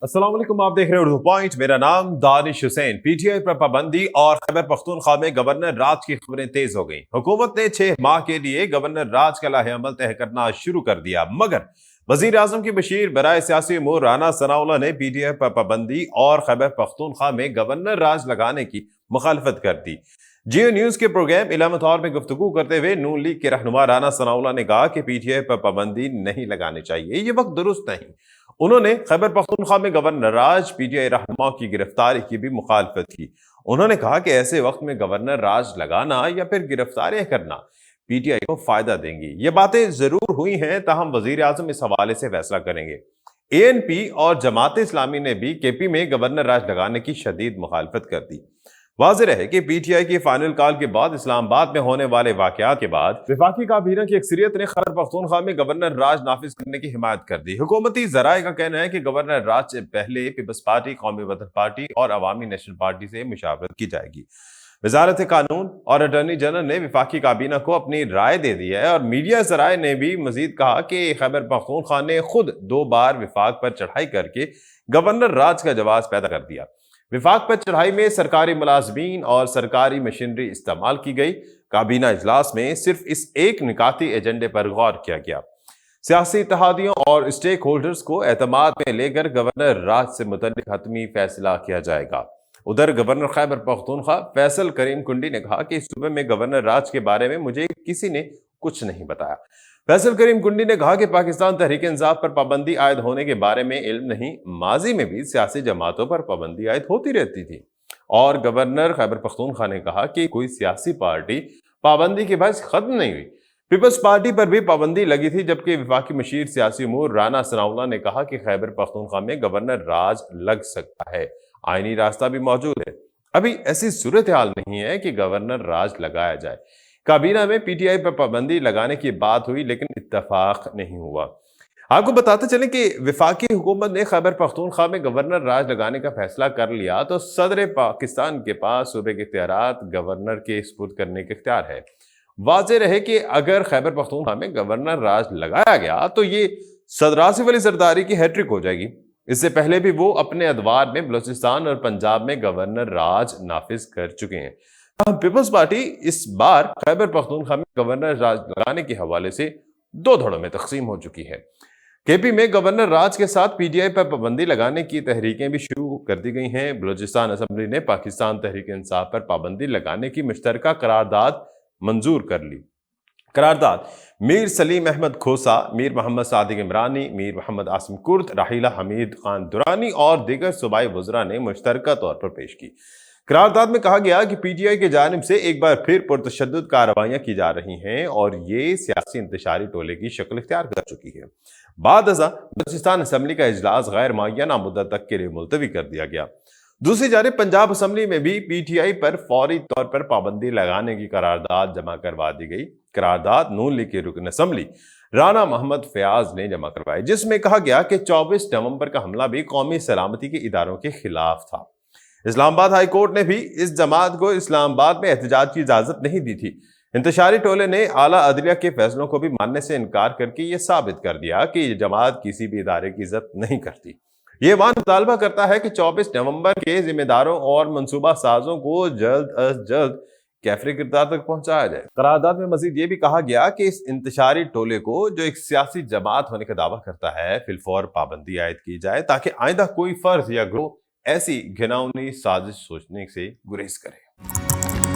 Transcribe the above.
अस्सलाम वालेकुम, आप देख रहे हैं उर्दू पॉइंट। मेरा नाम दानिश हुसैन। पीटीआई पर पाबंदी और खैबर पख्तूनख्वा में गवर्नर राज की खबरें तेज हो गई। हुकूमत ने 6 माह के लिए गवर्नर राज का लाहेअमल तय करना शुरू कर दिया, मगर वजीर आजम की बशीर बराए सियासी उमूर राना सनाउल्लाह ने पीटीआई पर पाबंदी और खैबर पख्तूनख्वा में गवर्नर राज लगाने की मुखालफत कर दी। जियो न्यूज के प्रोग्राम इलामत और में गुफ्तगू करते हुए नून लीग के रहनुमा राना सनाउल्लाह ने कहा कि पीटीआई पर पाबंदी नहीं लगानी चाहिए, ये वक्त दुरुस्त नहीं। उन्होंने खैबर पख्तूनख्वा में गवर्नर राज पीटीआई रहनुमा की गिरफ्तारी की भी मुखालफत की। उन्होंने कहा कि ऐसे वक्त में गवर्नर राज लगाना या फिर गिरफ्तारियां करना पीटीआई को फायदा देंगी। ये बातें जरूर हुई हैं, ताहम वजीर आजम इस हवाले से फैसला करेंगे। एएनपी और जमात इस्लामी ने भी केपी में गवर्नर राज लगाने की शदीद मुखालफत कर दी। वाज़ेह रहे कि पीटीआई की फाइनल कॉल के बाद इस्लामाबाद में होने वाले वाकयात के बाद वफाकी काबीना की अक्सरियत ने खैबर पख्तूनख्वा में गवर्नर राज नाफिज करने की हिमायत कर दी। हुकूमती जराये का कहना है कि गवर्नर राज से पहले पीपल्स पार्टी, कौमी वतन पार्टी और अवामी नेशनल पार्टी से मुशावरत की जाएगी। वजारत कानून और अटॉर्नी जनरल ने वफाकी काबीना को अपनी राय दे दी है और मीडिया जराये ने भी मजीद कहा कि खैबर पख्तूनख्वा ने खुद 2 बार विफाक पर चढ़ाई करके गवर्नर राज का जवाब पैदा कर दिया। विफाक पर चढ़ाई में सरकारी मुलाजमीन और सरकारी मशीनरी इस्तेमाल की गई। काबीना इजलास में सिर्फ इस एक निकाती एजेंडे पर गौर किया गया। सियासी इत्तेहादियों और स्टेक होल्डर्स को एतमाद में लेकर गवर्नर राज से मुतल्लिक हतमी फैसला किया जाएगा। उधर गवर्नर खैबर पख्तूनख्वा फैसल करीम कुंडी ने कहा कि सूबे में गवर्नर राज के बारे में मुझे किसी ने कुछ नहीं बताया। फैसल करीम कुंडी ने कहा कि पाकिस्तान तहरीक इंसाफ पर पाबंदी आयद होने के बारे में इल्म नहीं, माजी में भी सियासी जमातों पर पाबंदी आयद होती रहती थी। और गवर्नर खैबर पख्तूनख्वा ने कहा कि कोई सियासी पार्टी पाबंदी के बाद खत्म नहीं हुई। पीपल्स पार्टी पर भी पाबंदी लगी थी, जबकि वफाकी मशीर सियासी उमूर राना सनाउल्लाह ने कहा कि खैबर पख्तूनख्वा में गवर्नर राज लग सकता है, आईनी रास्ता भी मौजूद है। अभी ऐसी सूरत हाल नहीं है कि गवर्नर राज लगाया जाए। काबीना में पीटीआई पर पाबंदी लगाने की बात हुई, लेकिन इत्तफाक नहीं हुआ। आपको बताते चलें कि वफाकी हुकूमत ने खैबर पख्तूनख्वा में गवर्नर राज लगाने का फैसला कर लिया तो सदर पाकिस्तान के पास सूबे के इख्तियारात गवर्नर के सुपुर्द करने के इख्तियार है। वाज़ेह रहे कि अगर खैबर पख्तूनख्वा में गवर्नर राज लगाया गया तो ये सदर आसिफ अली जरदारी की हैट्रिक हो जाएगी। इससे पहले भी वो अपने अदवार में बलूचिस्तान और पंजाब में गवर्नर राज नाफिज कर चुके हैं। पीपल्स पार्टी इस बार खैबर पख्तूनख्वा में गवर्नर राज लगाने के हवाले से 2 धड़ों में तकसीम हो चुकी है। केपी में गवर्नर राज के साथ पीटीआई पर पाबंदी लगाने की तहरीकें भी शुरू कर दी गई हैं। बलूचिस्तान असेंबली ने पाकिस्तान तहरीक इंसाफ पर पाबंदी लगाने की मुश्तरका करारदाद मंजूर कर ली। करारदाद मीर सलीम अहमद खोसा, मीर मोहम्मद सादिक इमरानी, मीर मोहम्मद आसिम कुर्द, राहिला हमीद खान दुरानी और दीगर सूबाई वज़रा ने मुश्तरका तौर पर पेश की। करारदाद में कहा गया कि पीटीआई की जानिब से एक बार फिर पुरतशद्दुद कार्रवाइयां की जा रही हैं और ये सियासी इंतशारी टोले की शक्ल इख्तियार कर चुकी है। बाद अज़ां बलूचिस्तान असेंबली का इजलास गैर मुअय्यना मुद्दत तक के लिए मुलतवी कर दिया गया। दूसरी जानिब पंजाब असेंबली में भी पीटीआई पर फौरी तौर पर पाबंदी लगाने की करारदाद जमा करवा दी गई। करारदाद नून लीग के रुकन असेंबली राना मोहम्मद फयाज ने जमा करवाई, जिसमें कहा गया कि 24 नवंबर का हमला भी कौमी सलामती के इदारों के खिलाफ था। इस्लामाबाद हाई कोर्ट ने भी इस जमात को इस्लामाबाद में एहतजाज की इजाजत नहीं दी थी। इंतशारी टोले ने आला अदलिया के फैसलों को भी मानने से इनकार करके ये साबित कर दिया कि ये जमात किसी भी इदारे की इज्जत नहीं करती। ये वान मुतालबा करता है कि 24 नवंबर के जिम्मेदारों और मंसूबा साजों को जल्द अज जल्द कैफरे किरदार तक पहुंचाया जाए। करारदाद में मजीद ये भी कहा गया कि इस इंतशारी टोले को, जो एक सियासी जमात होने का दावा करता है, फिलफौर पाबंदी आयद की जाए ताकि आइंदा कोई फर्ज या ग्रोह ऐसी घिनौनी साजिश सोचने से गुरेज करे।